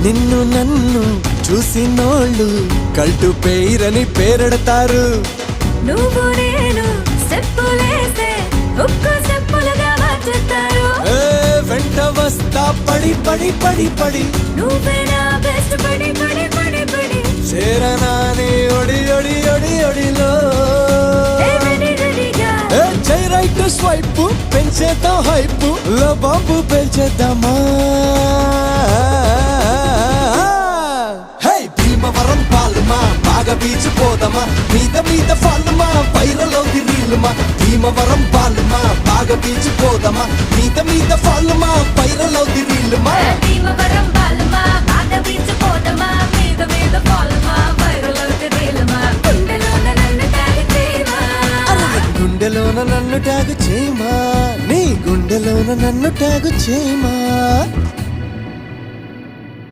నిన్ను నన్ను చూసినోళ్ళు కల్టు పేరని పేరెడతారు. నువ్వు నేను చెప్పులేస్తే ఒక్క చెప్పులుగా మార్చుతారు. వెంట వస్తా పడి పడి పడి పడి నువ్వే నా బెస్ట్ పడి పడి పడి పడి చేరనాని ఒడి ఒడి ఒడి ఒడిలో జై రైట్ స్వైప్ పెంచేద్దాం హైప్ లో బాంబు పెంచేద్దామా. భీమవరం పాలుమా బాగా బీచ్ పోదమా మీద మీద ఫాలుమా వైరలో రీలుమా. భీమవరం పాలుమా బాగా బీచ్ పోదమా మీద మీద ఫాలుమా వైరలో రీలుమా. భీమవరం పాలుమా బాగా బీచ్ పోదమా మీద మీద ఫాలుమా వైరలో రీలుమా. గుండెలోన నన్ను ట్యాగ్ చేయమా గుండెలోన నన్ను ట్యాగ్ చేయమా నీ గుండెలోన నన్ను ట్యాగ్ చేయమా.